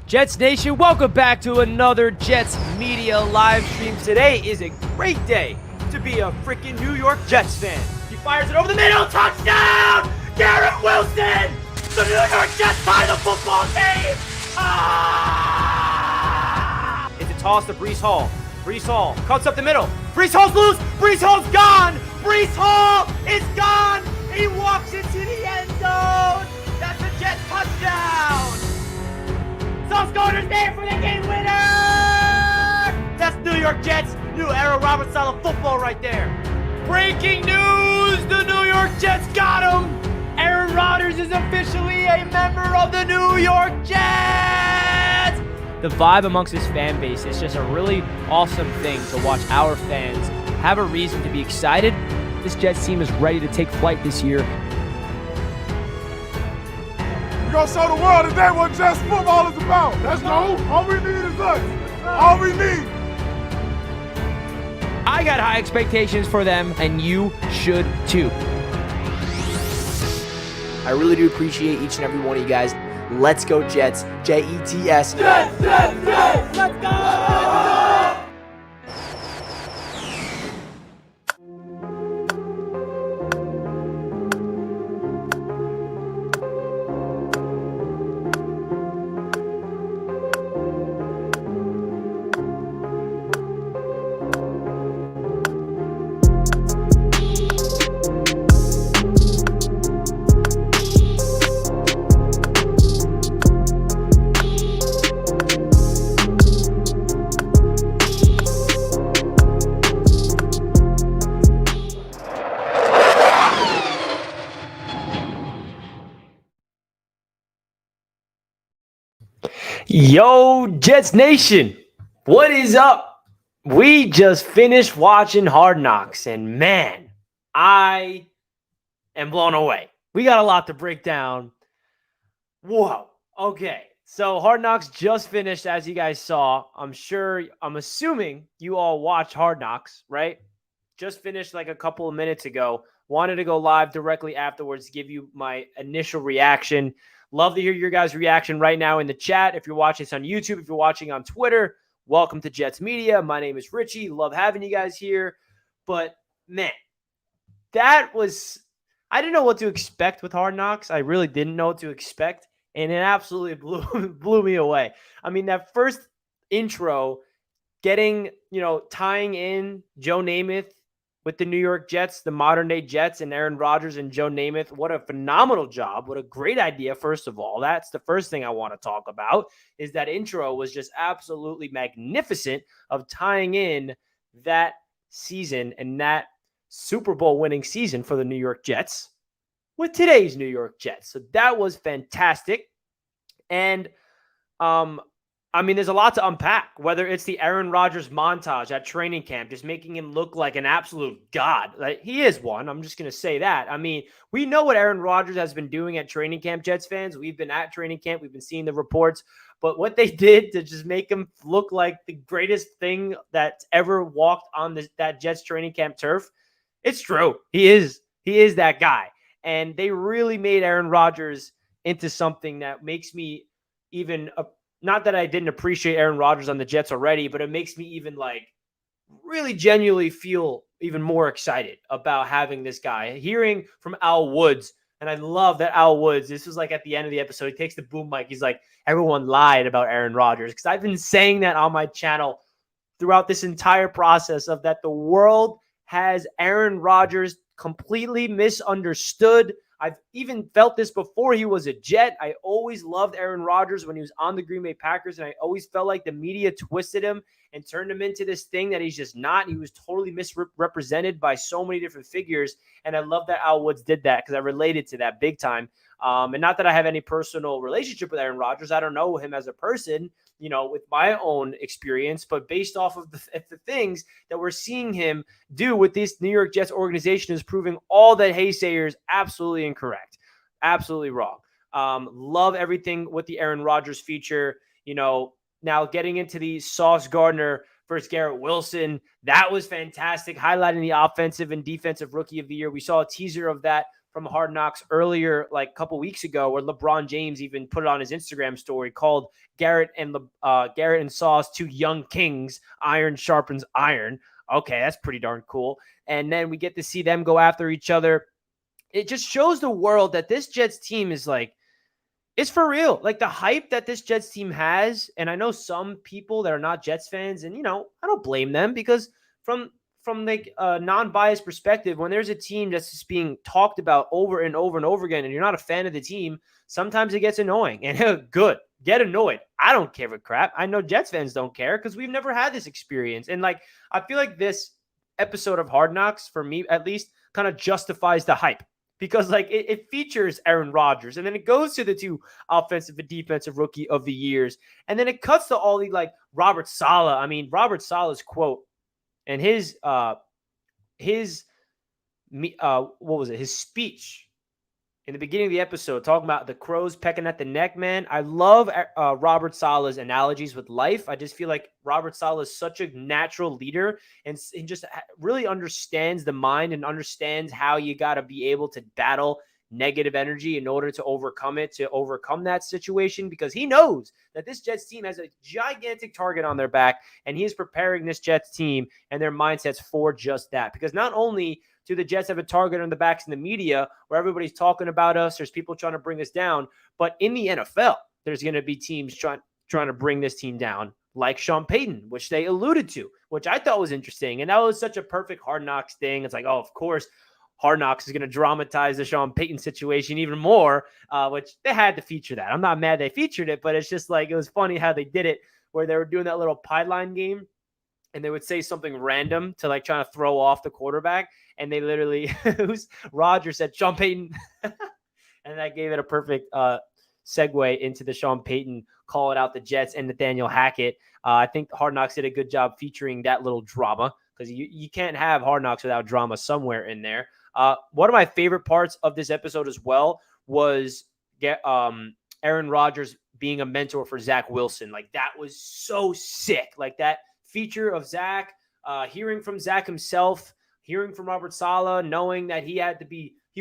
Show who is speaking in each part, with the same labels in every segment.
Speaker 1: Jets Nation, welcome back to another Jets Media live stream. Today is a great day to be a freaking New York Jets fan. He fires it over the middle, touchdown! Garrett Wilson! The New York Jets tie the football game! It's a toss to Breece Hall. Breece Hall cuts up the middle. Breece Hall's loose. Breece Hall's gone. Breece Hall is gone. He walks into the end zone. That's a Jets touchdown. Sauce Gardner's there for the game winner! That's New York Jets, new era Robert Saleh football right there. Breaking news, the New York Jets got him! Aaron Rodgers is officially a member of the New York Jets! The vibe amongst his fan base is just a really awesome thing to watch our fans have a reason to be excited. This Jets team is ready to take flight this year.
Speaker 2: We're going to show the world today what Jets football is about. Let's go. All we need is us. All we need.
Speaker 1: I got high expectations for them, and you should too. I really do appreciate each and every one of you guys. Let's go Jets. Jets.
Speaker 2: Jets, Jets, Jets.
Speaker 1: Let's go! Yo, Jets Nation, what is up? We just finished watching Hard Knocks, and man, I am blown away. We got a lot to break down. Whoa. Okay, so Hard Knocks just finished, as you guys saw. I'm assuming you all watched Hard Knocks, right? Just finished like a couple of minutes ago. Wanted to go live directly afterwards to give you my initial reaction. Love to hear your guys' reaction right now in the chat. If you're watching this on YouTube, if you're watching on Twitter, welcome to Jets Media. My name is Richie. Love having you guys here. But, man, I didn't know what to expect with Hard Knocks. I really didn't know what to expect, and it absolutely blew me away. I mean, that first intro, tying in Joe Namath with the New York Jets, the modern-day Jets, and Aaron Rodgers and Joe Namath. What a phenomenal job. What a great idea, first of all. That's the first thing I want to talk about, is that intro was just absolutely magnificent of tying in that season and that Super Bowl winning season for the New York Jets with today's New York Jets. So that was fantastic. And there's a lot to unpack, whether it's the Aaron Rodgers montage at training camp, just making him look like an absolute god. Like, he is one. I'm just going to say that. I mean, we know what Aaron Rodgers has been doing at training camp, Jets fans. We've been at training camp. We've been seeing the reports. But what they did to just make him look like the greatest thing that's ever walked on that Jets training camp turf, it's true. He is that guy. And they really made Aaron Rodgers into something that makes me even not that I didn't appreciate Aaron Rodgers on the Jets already, but it makes me even really genuinely feel even more excited about having this guy. Hearing from Al Woods, and I love that Al Woods, this was like at the end of the episode, he takes the boom mic. He's like, everyone lied about Aaron Rodgers. Because I've been saying that on my channel throughout this entire process of that the world has Aaron Rodgers completely misunderstood. I've even felt this before he was a Jet. I always loved Aaron Rodgers when he was on the Green Bay Packers, and I always felt like the media twisted him and turned him into this thing that he's just not. He was totally misrepresented by so many different figures, and I love that Al Woods did that because I related to that big time. And not that I have any personal relationship with Aaron Rodgers. I don't know him as a person, with my own experience, but based off of the things that we're seeing him do with this New York Jets organization is proving all that haysayers absolutely incorrect, absolutely wrong. Love everything with the Aaron Rodgers feature. Now getting into the Sauce Gardner versus Garrett Wilson, that was fantastic, highlighting the offensive and defensive rookie of the year. We saw a teaser of that from Hard Knocks earlier, like a couple weeks ago, where LeBron James even put it on his Instagram story, called Garrett and Sauce two young kings. Iron sharpens iron. Okay, that's pretty darn cool. And then we get to see them go after each other. It just shows the world that this Jets team is like, it's for real. Like the hype that this Jets team has, and I know some people that are not Jets fans, and I don't blame them, because from like a non-biased perspective, when there's a team that's just being talked about over and over and over again, and you're not a fan of the team, sometimes it gets annoying. And good, get annoyed. I don't care a crap. I know Jets fans don't care because we've never had this experience. And like, I feel like this episode of Hard Knocks, for me at least, kind of justifies the hype. Because like it features Aaron Rodgers, and then it goes to the two offensive and defensive rookie of the years, and then it cuts to all the like Robert Saleh. I mean, Robert Saleh's quote and his what was it? His speech in the beginning of the episode, talking about the crows pecking at the neck, man. I love Robert Saleh's analogies with life. I just feel like Robert Saleh is such a natural leader, and just really understands the mind and understands how you got to be able to battle negative energy in order to overcome that situation, because he knows that this Jets team has a gigantic target on their back, and he is preparing this Jets team and their mindsets for just that. Because not only do the Jets have a target on the backs in the media where everybody's talking about us, there's people trying to bring us down, but in the NFL, there's going to be teams trying to bring this team down, like Sean Payton, which they alluded to, which I thought was interesting. And that was such a perfect Hard Knocks thing. It's like, oh, of course, Hard Knocks is going to dramatize the Sean Payton situation even more, which they had to feature that. I'm not mad they featured it, but it's just like, it was funny how they did it, where they were doing that little pipeline game, and they would say something random to like trying to throw off the quarterback. And they literally, Rodgers said Sean Payton. And that gave it a perfect segue into the Sean Payton calling out the Jets and Nathaniel Hackett. I think Hard Knocks did a good job featuring that little drama, because you can't have Hard Knocks without drama somewhere in there. One of my favorite parts of this episode as well was Aaron Rodgers being a mentor for Zach Wilson. Like, that was so sick. Like, that feature of Zach, hearing from Zach himself, hearing from Robert Saleh, knowing that he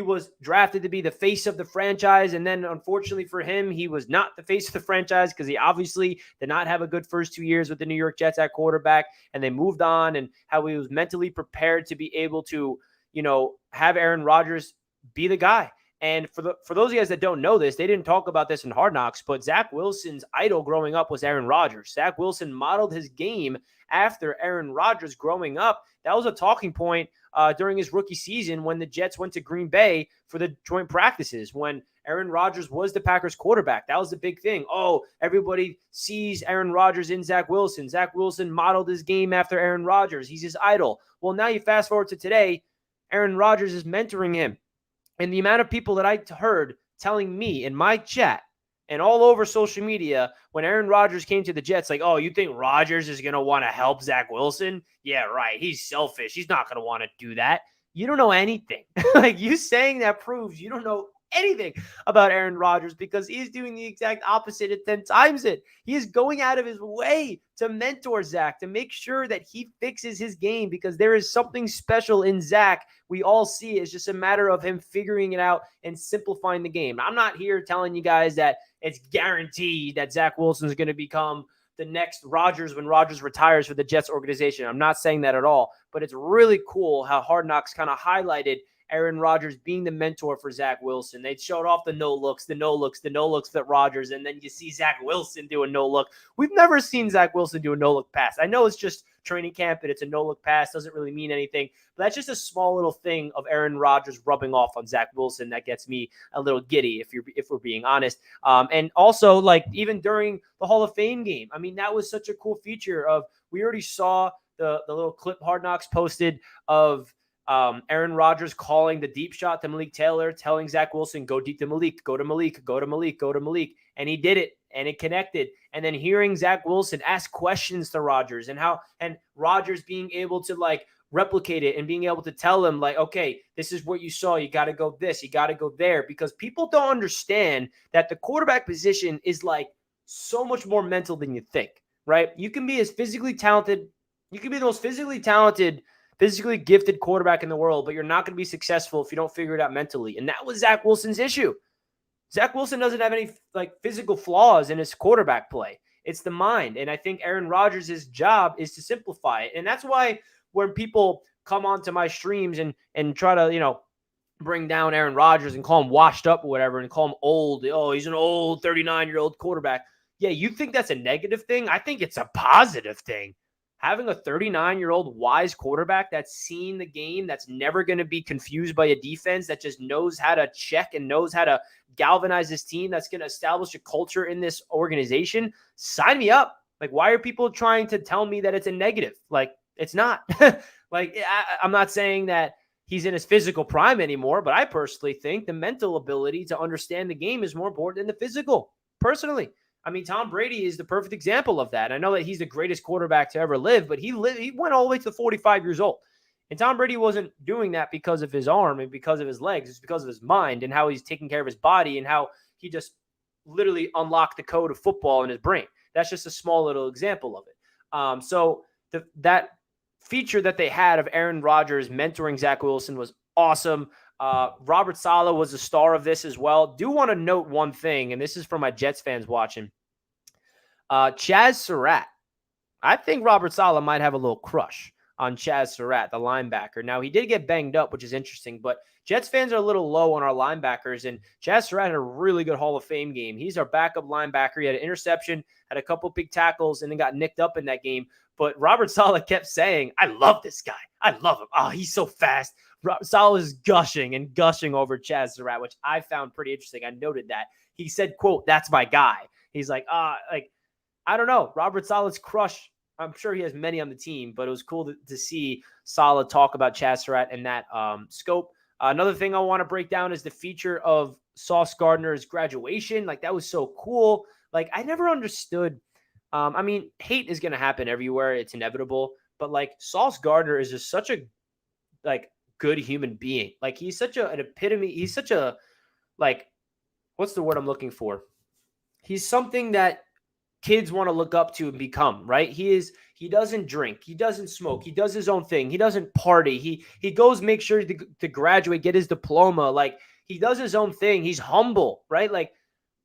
Speaker 1: was drafted to be the face of the franchise. And then unfortunately for him, he was not the face of the franchise, because he obviously did not have a good first 2 years with the New York Jets at quarterback, and they moved on, and how he was mentally prepared to be able to, have Aaron Rodgers be the guy. And for those of you guys that don't know this, they didn't talk about this in Hard Knocks, but Zach Wilson's idol growing up was Aaron Rodgers. Zach Wilson modeled his game after Aaron Rodgers growing up. That was a talking point during his rookie season when the Jets went to Green Bay for the joint practices, when Aaron Rodgers was the Packers quarterback. That was the big thing. Oh, everybody sees Aaron Rodgers in Zach Wilson. Zach Wilson modeled his game after Aaron Rodgers. He's his idol. Well, now you fast forward to today, Aaron Rodgers is mentoring him. And the amount of people that I heard telling me in my chat and all over social media when Aaron Rodgers came to the Jets, like, oh, you think Rodgers is going to want to help Zach Wilson? Yeah, right. He's selfish. He's not going to want to do that. You don't know anything. Like, you saying that proves you don't know anything about Aaron Rodgers, because he's doing the exact opposite at 10 times it. He is going out of his way to mentor Zach, to make sure that he fixes his game, because there is something special in Zach. We all see it. It's just a matter of him figuring it out and simplifying the game. I'm not here telling you guys that it's guaranteed that Zach Wilson is going to become the next Rodgers when Rodgers retires for the Jets organization. I'm not saying that at all, but it's really cool how Hard Knocks kind of highlighted Aaron Rodgers being the mentor for Zach Wilson. They showed off the no-looks that Rodgers, and then you see Zach Wilson do a no-look. We've never seen Zach Wilson do a no-look pass. I know it's just training camp and it's a no-look pass. Doesn't really mean anything, but that's just a small little thing of Aaron Rodgers rubbing off on Zach Wilson that gets me a little giddy, if we're being honest. And also, like, even during the Hall of Fame game, I mean, that was such a cool feature of, we already saw the little clip Hard Knocks posted of Aaron Rodgers calling the deep shot to Malik Taylor, telling Zach Wilson, go deep to Malik, go to Malik, go to Malik, go to Malik. And he did it, and it connected. And then hearing Zach Wilson ask questions to Rodgers, and Rodgers being able to like replicate it and being able to tell him like, okay, this is what you saw. You got to go this, you got to go there, because people don't understand that the quarterback position is like so much more mental than you think, right? You can be as physically talented. You can be the most physically talented physically gifted quarterback in the world, but you're not going to be successful if you don't figure it out mentally. And that was Zach Wilson's issue. Zach Wilson doesn't have any like physical flaws in his quarterback play. It's the mind. And I think Aaron Rodgers' job is to simplify it. And that's why when people come onto my streams and try to, bring down Aaron Rodgers and call him washed up or whatever and call him old. Oh, he's an old 39-year-old quarterback. Yeah, you think that's a negative thing? I think it's a positive thing. Having a 39-year-old wise quarterback that's seen the game, that's never going to be confused by a defense, that just knows how to check and knows how to galvanize this team, that's going to establish a culture in this organization, sign me up. Like, why are people trying to tell me that it's a negative? Like, it's not. I'm not saying that he's in his physical prime anymore, but I personally think the mental ability to understand the game is more important than the physical, personally. I mean, Tom Brady is the perfect example of that. I know that he's the greatest quarterback to ever live, but he went all the way to 45 years old. And Tom Brady wasn't doing that because of his arm and because of his legs. It's because of his mind and how he's taking care of his body and how he just literally unlocked the code of football in his brain. That's just a small little example of it. So that feature that they had of Aaron Rodgers mentoring Zach Wilson was awesome. Robert Saleh was a star of this as well. Do want to note one thing, and this is for my Jets fans watching. Chaz Surratt. I think Robert Saleh might have a little crush on Chaz Surratt, the linebacker. Now, he did get banged up, which is interesting, but Jets fans are a little low on our linebackers, and Chaz Surratt had a really good Hall of Fame game. He's our backup linebacker. He had an interception, had a couple big tackles, and then got nicked up in that game. But Robert Saleh kept saying, I love this guy. I love him. Oh, he's so fast. Saleh is gushing over Chaz Surratt, which I found pretty interesting. I noted that. He said, quote, that's my guy. He's like, I don't know. Robert Saleh's crush, I'm sure he has many on the team, but it was cool to see Saleh talk about Chaz Surratt in that scope. Another thing I want to break down is the feature of Sauce Gardner's graduation. Like, that was so cool. Like, I never understood. I mean, hate is going to happen everywhere. It's inevitable. But, like, Sauce Gardner is just such a, like, good human being. Like, he's such an epitome. He's such a, like, what's the word I'm looking for? He's something that kids want to look up to and become, right? He doesn't drink. He doesn't smoke. He does his own thing. He doesn't party. He goes make sure to graduate, get his diploma. Like, he does his own thing. He's humble, right? Like,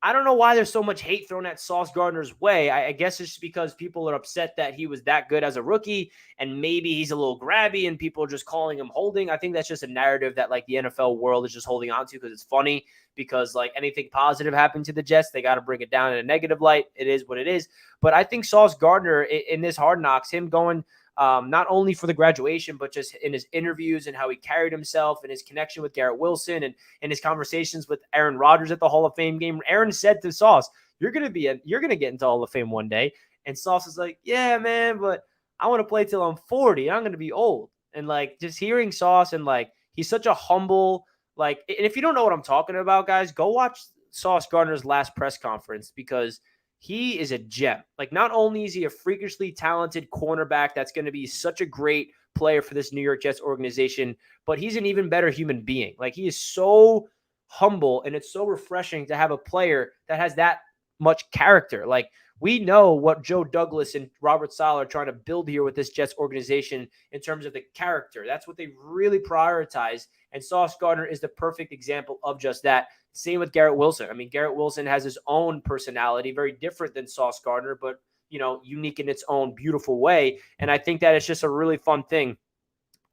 Speaker 1: I don't know why there's so much hate thrown at Sauce Gardner's way. I guess it's just because people are upset that he was that good as a rookie and maybe he's a little grabby and people are just calling him holding. I think that's just a narrative that, like, the NFL world is just holding on to because it's funny, because, like, anything positive happened to the Jets, they got to bring it down in a negative light. It is what it is. But I think Sauce Gardner in this Hard Knocks, him going not only for the graduation, but just in his interviews and how he carried himself and his connection with Garrett Wilson and his conversations with Aaron Rodgers at the Hall of Fame game. Aaron said to Sauce, you're going to get into Hall of Fame one day. And Sauce is like, yeah, man, but I want to play till I'm 40. I'm going to be old. And, like, just hearing Sauce and, like, he's such a humble, like, and if you don't know what I'm talking about, guys, go watch Sauce Gardner's last press conference, because he is a gem. Like, not only is he a freakishly talented cornerback that's going to be such a great player for this New York Jets organization, but he's an even better human being. Like, he is so humble, and it's so refreshing to have a player that has that much character. Like, we know what Joe Douglas and Robert Saleh are trying to build here with this Jets organization in terms of the character. That's what they really prioritize, and Sauce Gardner is the perfect example of just that. Same with Garrett Wilson. I mean, Garrett Wilson has his own personality, very different than Sauce Gardner, but, unique in its own beautiful way. And I think that it's just a really fun thing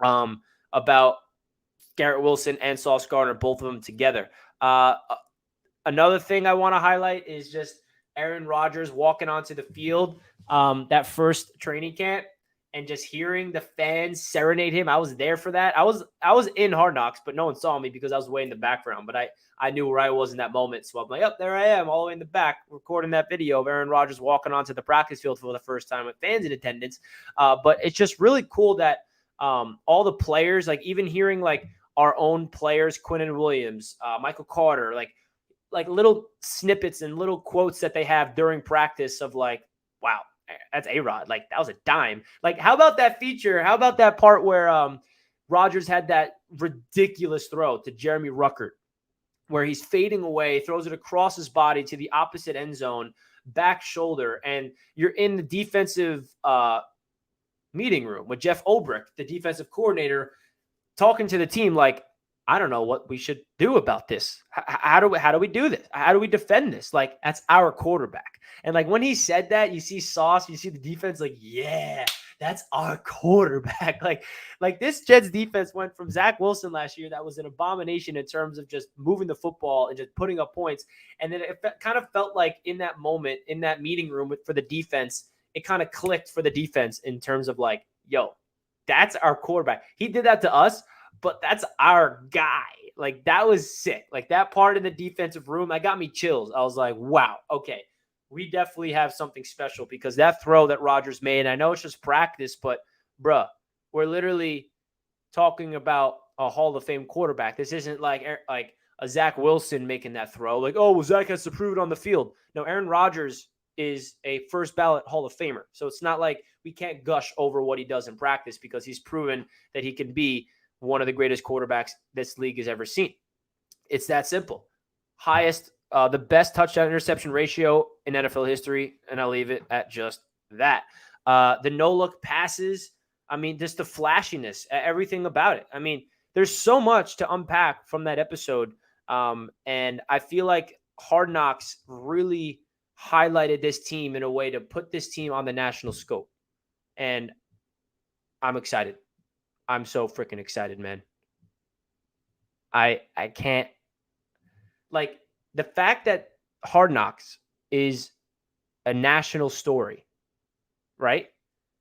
Speaker 1: about Garrett Wilson and Sauce Gardner, both of them together. Another thing I want to highlight is just Aaron Rodgers walking onto the field that first training camp and just hearing the fans serenade him. I was there for that. I was in Hard Knocks, but no one saw me because I was way in the background. But I knew where I was in that moment. So I'm like, oh, there I am, all the way in the back, recording that video of Aaron Rodgers walking onto the practice field for the first time with fans in attendance. But it's just really cool that all the players, like, even hearing, like, our own players, Quinnen Williams, Michael Carter, like little snippets and little quotes that they have during practice of, like, wow, that's A-Rod. Like, that was a dime. Like, how about that feature? How about that part where Rodgers had that ridiculous throw to Jeremy Ruckert, where he's fading away, throws it across his body to the opposite end zone, back shoulder, and you're in the defensive meeting room with Jeff Ulbrich, the defensive coordinator, talking to the team like, I don't know what we should do about this. How do we do this? How do we defend this? Like, that's our quarterback. And like when he said that, you see Sauce, you see the defense like, yeah, that's our quarterback. Like this Jets defense went from Zach Wilson last year, that was an abomination in terms of just moving the football and just putting up points. And then it kind of felt like in that moment, in that meeting room for the defense, it kind of clicked for the defense in terms of like, yo, that's our quarterback. He did that to us, but that's our guy. Like, that was sick. Like, that part in the defensive room, that got me chills. I was like, wow, okay, we definitely have something special, because that throw that Rodgers made, I know it's just practice, but bruh, we're literally talking about a Hall of Fame quarterback. This isn't like a Zach Wilson making that throw. Like, oh, well, Zach has to prove it on the field. No, Aaron Rodgers is a first ballot Hall of Famer. So it's not like we can't gush over what he does in practice, because he's proven that he can be one of the greatest quarterbacks this league has ever seen. It's that simple. The best touchdown interception ratio in NFL history, and I'll leave it at just that. The no-look passes, I mean, just the flashiness, everything about it. I mean, there's so much to unpack from that episode, and I feel like Hard Knocks really highlighted this team in a way to put this team on the national scope, and I'm excited. I'm so freaking excited, man. I can't, like, the fact that Hard Knocks is a national story, right?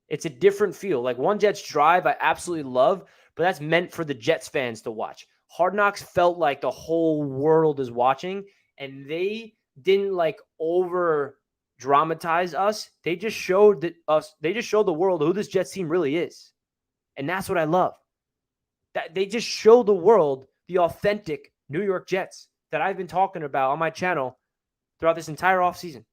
Speaker 1: It's a different feel. Like, One Jets Drive, I absolutely love, but that's meant for the Jets fans to watch. Hard Knocks felt like the whole world is watching, and they didn't like over dramatize us. They just showed the world who this Jets team really is. And that's what I love. That they just show the world the authentic New York Jets that I've been talking about on my channel throughout this entire offseason.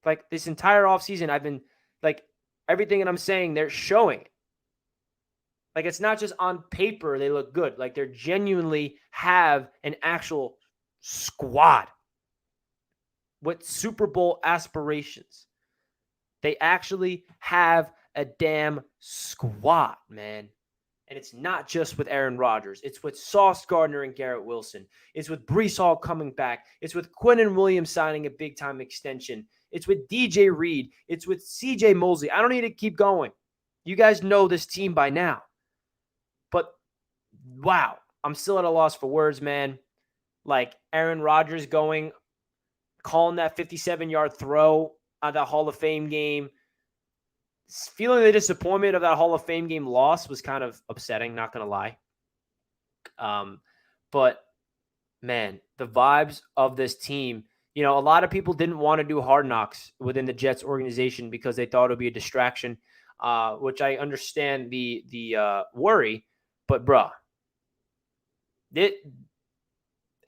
Speaker 1: Like, this entire offseason, I've been, like, everything that I'm saying, they're showing it. Like, it's not just on paper they look good. Like, they genuinely have an actual squad with Super Bowl aspirations. They actually have a damn squad, man. And it's not just with Aaron Rodgers. It's with Sauce Gardner and Garrett Wilson. It's with Breece Hall coming back. It's with Quinnen Williams signing a big-time extension. It's with DJ Reed. It's with CJ Mosley. I don't need to keep going. You guys know this team by now. But, wow, I'm still at a loss for words, man. Like, Aaron Rodgers calling that 57-yard throw at that Hall of Fame game. Feeling the disappointment of that Hall of Fame game loss was kind of upsetting, not going to lie. But, man, the vibes of this team, you know, a lot of people didn't want to do Hard Knocks within the Jets organization because they thought it would be a distraction, which I understand the worry. But, bruh,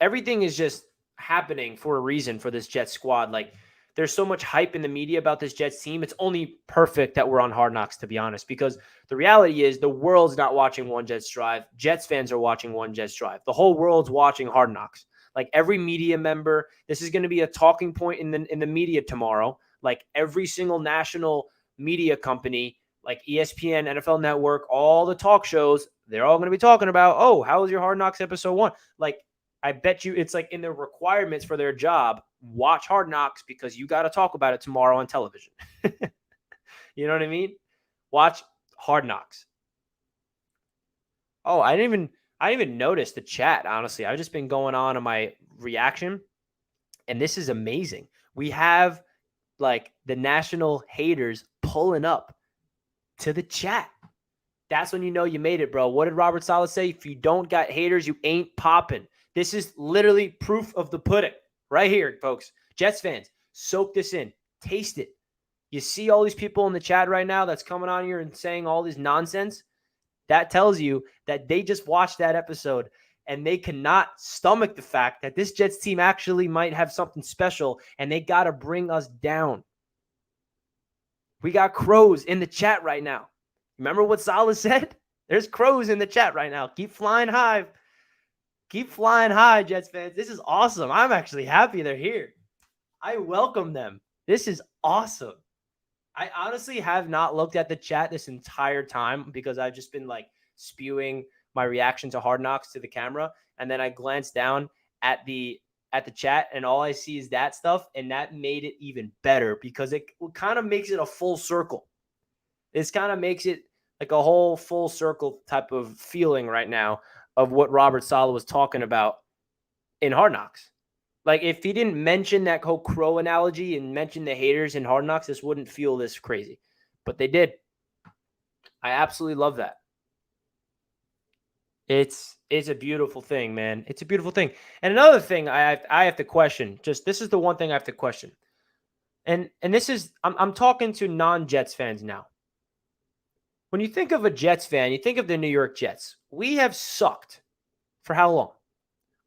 Speaker 1: everything is just happening for a reason for this Jets squad. Like, there's so much hype in the media about this Jets team. It's only perfect that we're on Hard Knocks, to be honest, because the reality is the world's not watching One Jets Drive. Jets fans are watching One Jets Drive. The whole world's watching Hard Knocks. Like, every media member, this is going to be a talking point in the media tomorrow. Like, every single national media company, like ESPN, NFL Network, all the talk shows, they're all going to be talking about, oh, how was your Hard Knocks episode 1? Like, I bet you it's like in their requirements for their job, watch Hard Knocks because you got to talk about it tomorrow on television. You know what I mean? Watch Hard Knocks. Oh, I didn't even notice the chat, honestly. I've just been going on my reaction, and this is amazing. We have, like, the national haters pulling up to the chat. That's when you know you made it, bro. What did Robert Saleh say? If you don't got haters, you ain't popping. This is literally proof of the pudding right here, folks. Jets fans, soak this in. Taste it. You see all these people in the chat right now that's coming on here and saying all this nonsense? That tells you that they just watched that episode and they cannot stomach the fact that this Jets team actually might have something special and they got to bring us down. We got crows in the chat right now. Remember what Saleh said? There's crows in the chat right now. Keep flying high. Keep flying high, Jets fans. This is awesome. I'm actually happy they're here. I welcome them. This is awesome. I honestly have not looked at the chat this entire time because I've just been like spewing my reaction to Hard Knocks to the camera, and then I glanced down at the chat, and all I see is that stuff, and that made it even better because it kind of makes it a full circle. This kind of makes it like a whole full circle type of feeling right now of what Robert Saleh was talking about in Hard Knocks. Like, if he didn't mention that whole crow analogy and mention the haters in Hard Knocks, this wouldn't feel this crazy. But they did. I absolutely love that. It's a beautiful thing, man. It's a beautiful thing. And another thing I have to question. Just this is the one thing I have to question. And this is I'm talking to non-Jets fans now. When you think of a Jets fan, you think of the New York Jets. We have sucked for how long?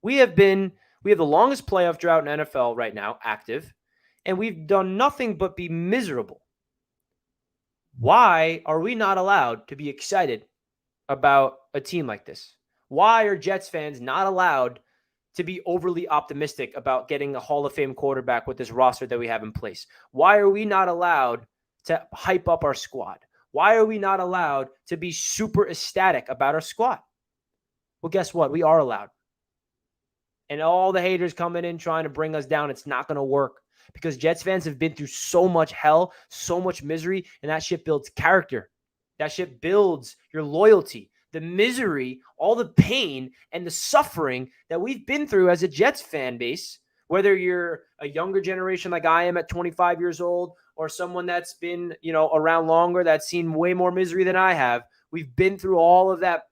Speaker 1: We have the longest playoff drought in NFL right now, active, and we've done nothing but be miserable. Why are we not allowed to be excited about a team like this? Why are Jets fans not allowed to be overly optimistic about getting a Hall of Fame quarterback with this roster that we have in place? Why are we not allowed to hype up our squad? Why are we not allowed to be super ecstatic about our squad? Well, guess what? We are allowed. And all the haters coming in trying to bring us down, it's not going to work because Jets fans have been through so much hell, so much misery, and that shit builds character. That shit builds your loyalty. The misery, all the pain, and the suffering that we've been through as a Jets fan base, whether you're a younger generation like I am at 25 years old or someone that's been, around longer, that's seen way more misery than I have, we've been through all of that.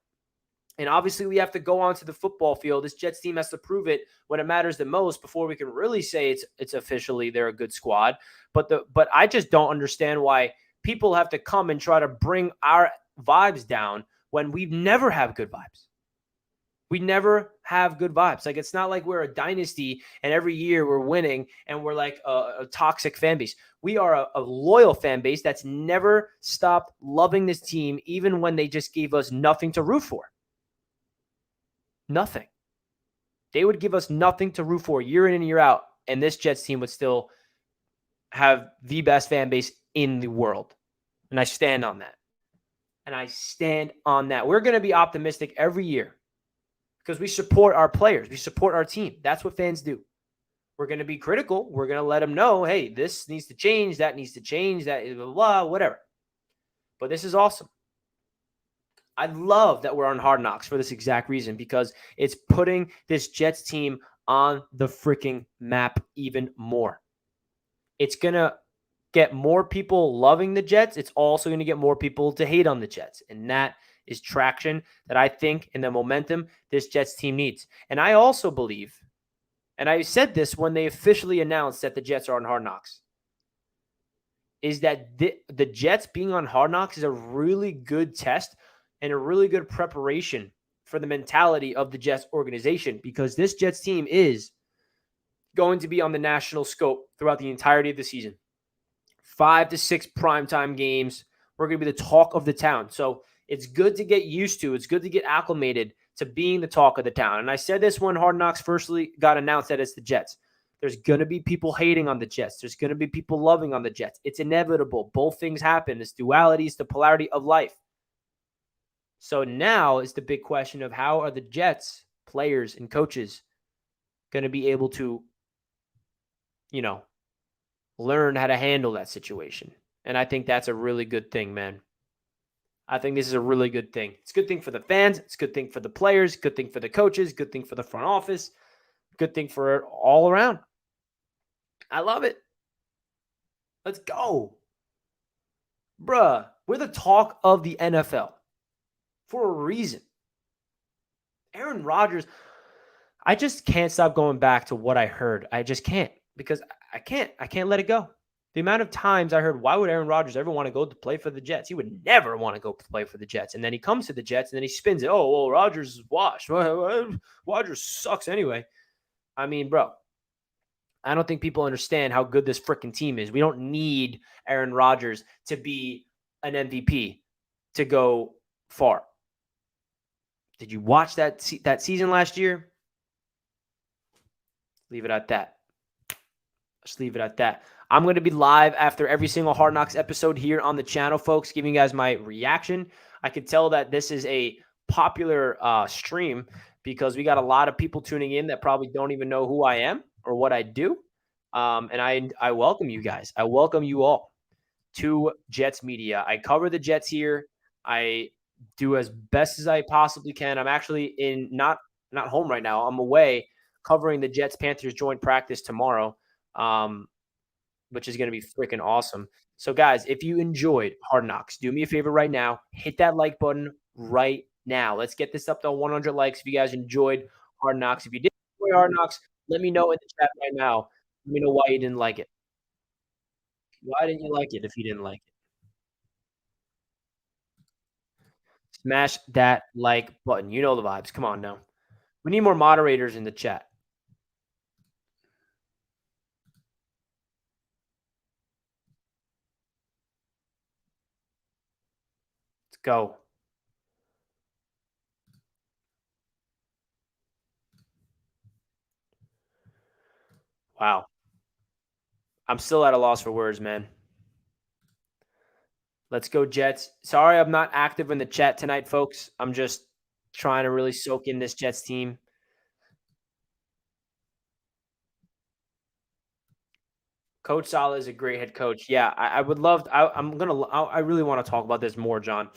Speaker 1: And obviously, we have to go onto the football field. This Jets team has to prove it when it matters the most before we can really say it's officially they're a good squad. But I just don't understand why people have to come and try to bring our vibes down when we never have good vibes. We never have good vibes. Like, it's not like we're a dynasty and every year we're winning and we're like a toxic fan base. We are a loyal fan base that's never stopped loving this team, even when they just gave us nothing to root for. Nothing. They would give us nothing to root for year in and year out, and this Jets team would still have the best fan base in the world. And I stand on that. We're going to be optimistic every year because we support our players. We support our team. That's what fans do. We're going to be critical. We're going to let them know, hey, this needs to change. That needs to change. That blah, blah, blah, whatever. But this is awesome. I love that we're on Hard Knocks for this exact reason because it's putting this Jets team on the freaking map even more. It's going to get more people loving the Jets. It's also going to get more people to hate on the Jets. And that is traction that I think in the momentum this Jets team needs. And I also believe, and I said this when they officially announced that the Jets are on Hard Knocks, is that the Jets being on Hard Knocks is a really good test and a really good preparation for the mentality of the Jets organization because this Jets team is going to be on the national scope throughout the entirety of the season. 5 to 6 primetime games. We're going to be the talk of the town. So it's good to get used to. It's good to get acclimated to being the talk of the town. And I said this when Hard Knocks firstly got announced that it's the Jets. There's going to be people hating on the Jets. There's going to be people loving on the Jets. It's inevitable. Both things happen. It's duality. It's the polarity of life. So now is the big question of how are the Jets players and coaches going to be able to, learn how to handle that situation. And I think that's a really good thing, man. I think this is a really good thing. It's a good thing for the fans. It's a good thing for the players. Good thing for the coaches. Good thing for the front office. Good thing for all around. I love it. Let's go. Bruh, we're the talk of the NFL for a reason. Aaron Rodgers, I just can't stop going back to what I heard. I just can't because I can't let it go. The amount of times I heard, why would Aaron Rodgers ever want to go to play for the Jets? He would never want to go play for the Jets. And then he comes to the Jets and then he spins it. Oh, well, Rodgers is washed. Rodgers sucks anyway. I mean, bro, I don't think people understand how good this freaking team is. We don't need Aaron Rodgers to be an MVP to go far. Did you watch that season last year? Leave it at that. Just leave it at that. I'm going to be live after every single Hard Knocks episode here on the channel, folks, giving you guys my reaction. I could tell that this is a popular stream because we got a lot of people tuning in that probably don't even know who I am or what I do. And I welcome you guys. I welcome you all to Jets Media. I cover the Jets here. I do as best as I possibly can. I'm actually in not home right now. I'm away covering the Jets Panthers joint practice tomorrow, which is going to be freaking awesome. So, guys, if you enjoyed Hard Knocks, do me a favor right now. Hit that like button right now. Let's get this up to 100 likes if you guys enjoyed Hard Knocks. If you did enjoy Hard Knocks, let me know in the chat right now. Let me know why you didn't like it. Why didn't you like it if you didn't like it? Smash that like button. You know the vibes. Come on now. We need more moderators in the chat. Let's go. Wow. I'm still at a loss for words, man. Let's go, Jets. Sorry, I'm not active in the chat tonight, folks. I'm just trying to really soak in this Jets team. Coach Saleh is a great head coach. Yeah, I would love. I really want to talk about this more, John.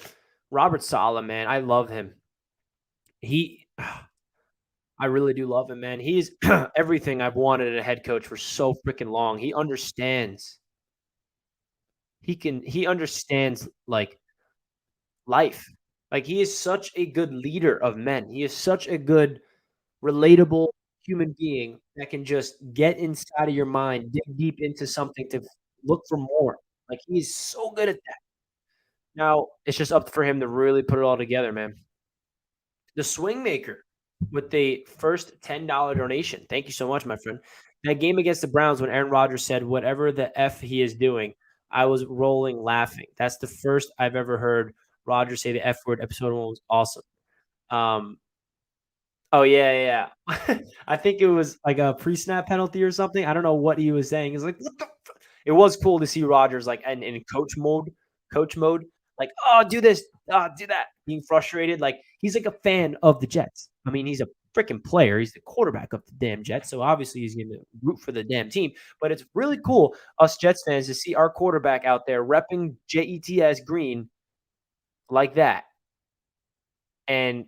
Speaker 1: Robert Saleh, man, I love him. He, I really do love him, man. He's everything I've wanted in a head coach for so freaking long. He understands. He understands like life. Like he is such a good leader of men. He is such a good, relatable human being that can just get inside of your mind, dig deep into something to look for more. Like he's so good at that. Now it's just up for him to really put it all together, man. The swing maker with the first $10 donation. Thank you so much, my friend. That game against the Browns when Aaron Rodgers said whatever the F he is doing, I was rolling laughing. That's the first I've ever heard Rodgers say the F word. Episode 1 was awesome. Um, Oh, yeah, yeah. I think it was like a pre-snap penalty or something. I don't know what he was saying. It's like, what the it was cool to see Rodgers like in coach mode, like, oh, do this, do that, being frustrated. Like he's like a fan of the Jets. I mean, he's a freaking player. He's the quarterback of the damn Jets. So obviously he's gonna root for the damn team. But it's really cool, us Jets fans, to see our quarterback out there repping JETS green like that. And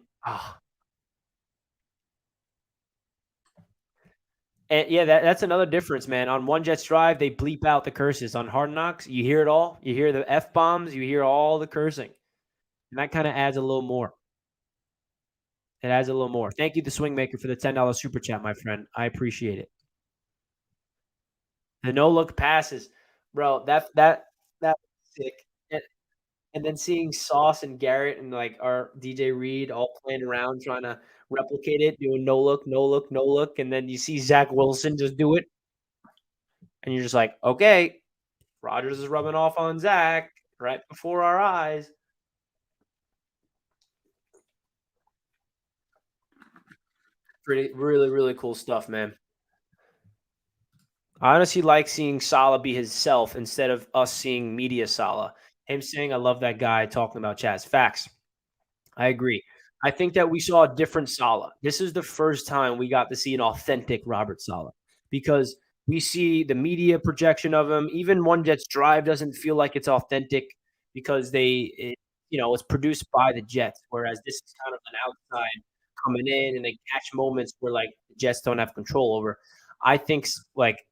Speaker 1: And yeah, that's another difference, man. On One Jets Drive, they bleep out the curses. On Hard Knocks, you hear it all. You hear the F bombs. You hear all the cursing, and that kind of adds a little more. It adds a little more. Thank you, the Swing Maker, for the $10 super chat, my friend. I appreciate it. The no look passes, bro. That sick. And then seeing Sauce and Garrett and like our DJ Reed all playing around trying to replicate it, doing no look, no look, no look, and then you see Zach Wilson just do it, and you're just like, okay, Rodgers is rubbing off on Zach right before our eyes. Pretty, really, really cool stuff, man. I honestly like seeing Saleh be himself instead of us seeing media Saleh. Him saying, I love that guy talking about Chaz. Facts. I agree. I think that we saw a different Saleh. This is the first time we got to see an authentic Robert Saleh because we see the media projection of him. Even One Jets Drive doesn't feel like it's authentic because it's produced by the Jets, whereas this is kind of an outside coming in and they catch moments where like the Jets don't have control over. I think like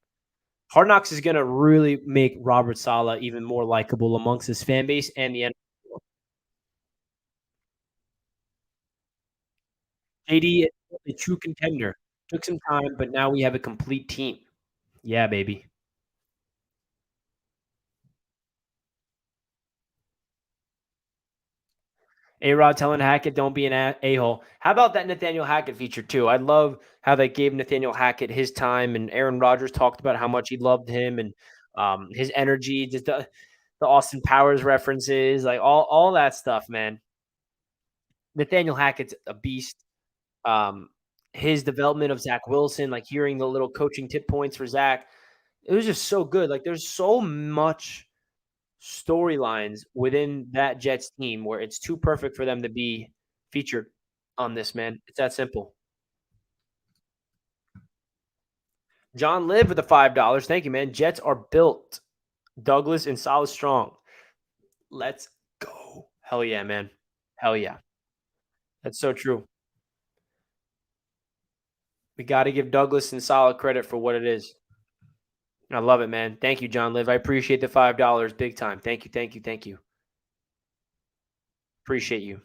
Speaker 1: Hard Knocks is going to really make Robert Saleh even more likable amongst his fan base and the NFL. JD is a true contender. Took some time, but now we have a complete team. Yeah, baby. A-Rod telling Hackett, don't be an a-hole. How about that Nathaniel Hackett feature, too? I love how they gave Nathaniel Hackett his time, and Aaron Rodgers talked about how much he loved him and his energy, just the Austin Powers references, like all that stuff, man. Nathaniel Hackett's a beast. Um, his development of Zach Wilson, like hearing the little coaching tip points for Zach, It was just so good. Like, there's so much storylines within that Jets team where it's too perfect for them to be featured on this, man. It's that simple. John Live with the $5. Thank you, man. Jets are built. Douglas and Saleh strong. Let's go. Hell yeah, man. Hell yeah. That's so true. We got to give Douglas and Saleh credit for what it is. I love it, man. Thank you, John Live. I appreciate the $5 big time. Thank you, thank you, thank you. Appreciate you.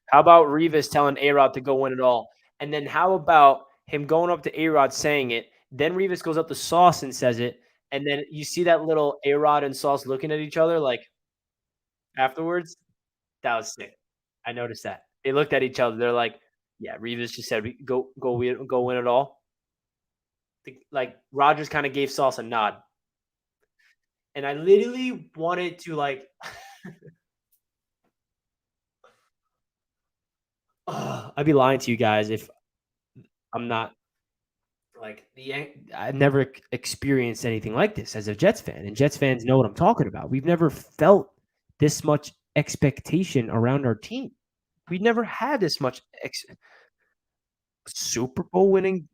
Speaker 1: How about Revis telling A-Rod to go win it all? And then how about him going up to A-Rod saying it? Then Revis goes up to Sauce and says it. And then you see that little A-Rod and Sauce looking at each other like afterwards. That was sick. I noticed that. They looked at each other. They're like, yeah, Revis just said, go win it all. Like Rodgers kind of gave Sauce a nod. And I literally wanted to like I'd be lying to you guys if I'm not like I've never experienced anything like this as a Jets fan, and Jets fans know what I'm talking about. We've never felt this much expectation around our team. We've never had this much Super Bowl winning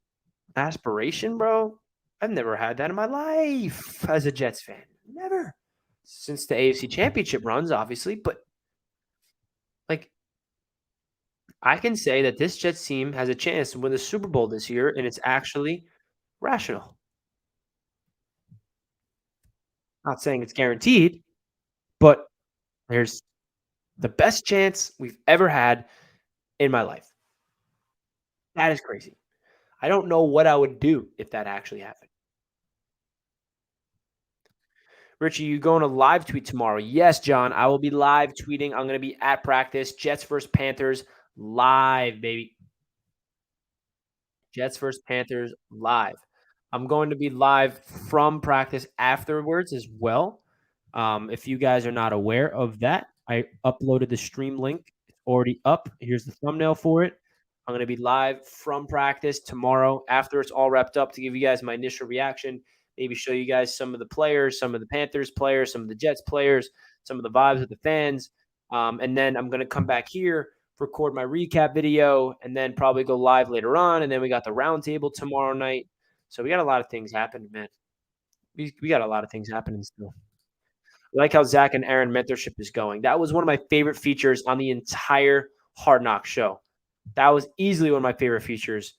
Speaker 1: aspiration, bro. I've never had that in my life as a Jets fan. Never. Since the AFC Championship runs, obviously, but like I can say that this Jets team has a chance to win the Super Bowl this year, and it's actually rational. Not saying it's guaranteed, but there's the best chance we've ever had in my life. That is crazy. I don't know what I would do if that actually happened. Richie, you going to live tweet tomorrow? Yes, John. I will be live tweeting. I'm going to be at practice. Jets versus Panthers live, baby. Jets versus Panthers live. I'm going to be live from practice afterwards as well. If you guys are not aware of that, I uploaded the stream link. It's already up. Here's the thumbnail for it. I'm going to be live from practice tomorrow after it's all wrapped up to give you guys my initial reaction, maybe show you guys some of the players, some of the Panthers players, some of the Jets players, some of the vibes of the fans. And then I'm going to come back here, record my recap video, and then probably go live later on. And then we got the roundtable tomorrow night. So we got a lot of things happening, man. We got a lot of things happening still. I like how Zach and Aaron mentorship is going. That was one of my favorite features on the entire Hard Knock show. That was easily one of my favorite features.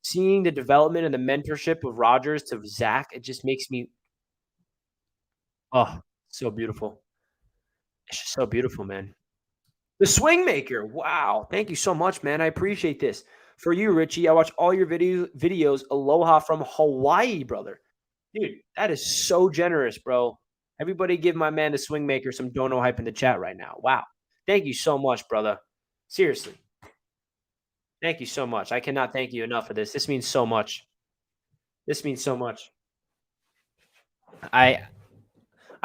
Speaker 1: Seeing the development and the mentorship of Rodgers to Zach, it just makes me so beautiful. It's just so beautiful, man. The Swing Maker. Wow. Thank you so much, man. I appreciate this. For you, Richie, I watch all your videos. Aloha from Hawaii, brother. Dude, that is so generous, bro. Everybody give my man the Swing Maker some dono hype in the chat right now. Wow. Thank you so much, brother. Seriously. Thank you so much. I cannot thank you enough for this. This means so much. This means so much. I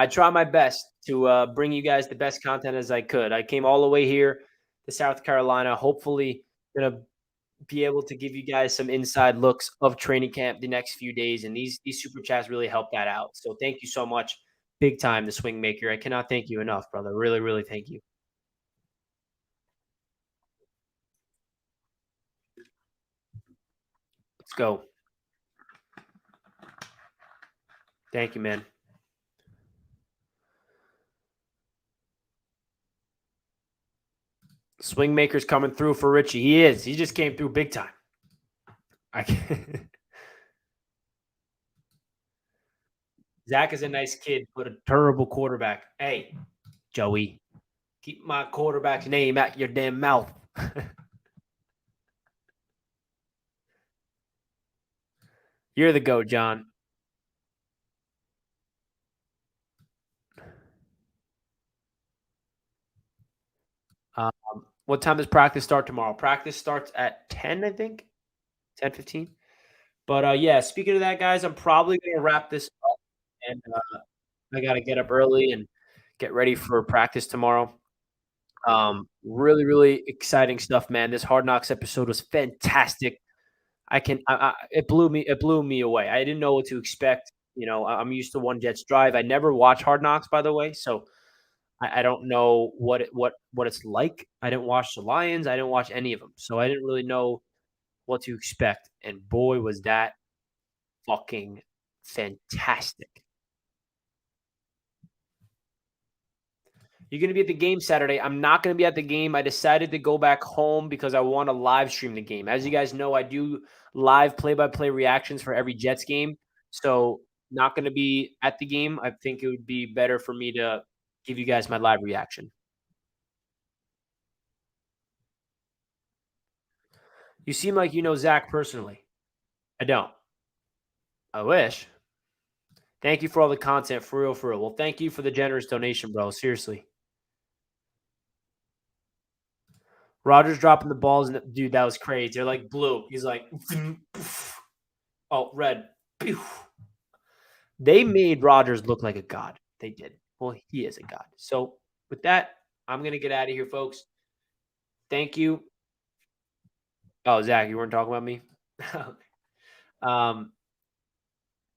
Speaker 1: try my best to bring you guys the best content as I could. I came all the way here to South Carolina, hopefully gonna be able to give you guys some inside looks of training camp the next few days, and these super chats really help that out. So thank you so much, big time, the Swing Maker. I cannot thank you enough, brother. Really, really thank you. Let's go. Thank you, man. Swing Maker's coming through for Richie. He is. He just came through big time. Zach is a nice kid, but a terrible quarterback. Hey, Joey, keep my quarterback's name out your damn mouth. You're the GOAT, John. What time does practice start tomorrow? Practice starts at 10, I think. 10:15. But yeah, speaking of that, guys, I'm probably going to wrap this up. And I got to get up early and get ready for practice tomorrow. Really, really exciting stuff, man. This Hard Knocks episode was fantastic. It blew me away. I didn't know what to expect. I'm used to one Jets drive. I never watch Hard Knocks, by the way, so I don't know what it's like. I didn't watch the Lions. I didn't watch any of them, so I didn't really know what to expect. And boy, was that fucking fantastic. You're going to be at the game Saturday. I'm not going to be at the game. I decided to go back home because I want to live stream the game. As you guys know, I do live play-by-play reactions for every Jets game. So, not going to be at the game. I think it would be better for me to give you guys my live reaction. You seem like you know Zach personally. I don't. I wish. Thank you for all the content, for real, for real. Well, thank you for the generous donation, bro. Seriously. Rodgers dropping the balls, and dude, that was crazy. They're like blue. He's like, oh, red. They made Rodgers look like a god. They did. Well, he is a god. So with that, I'm gonna get out of here, folks. Thank you. Oh, Zach, you weren't talking about me. um,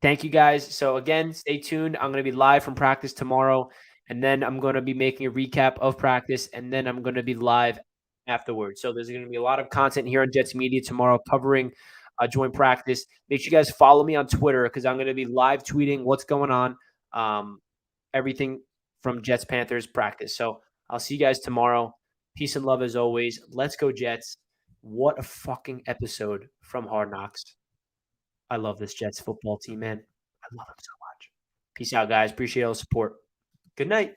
Speaker 1: Thank you guys. So again, stay tuned. I'm going to be live from practice tomorrow, and then I'm going to be making a recap of practice, and then I'm going to be live afterwards. So there's going to be a lot of content here on Jets Media tomorrow covering joint practice. Make sure you guys follow me on Twitter because I'm going to be live tweeting what's going on, everything from Jets Panthers practice. So I'll see you guys tomorrow. Peace and love as always. Let's go Jets. What a fucking episode from Hard Knocks. I love this Jets football team, man. I love them so much. Peace out, guys. Appreciate all the support. Good night.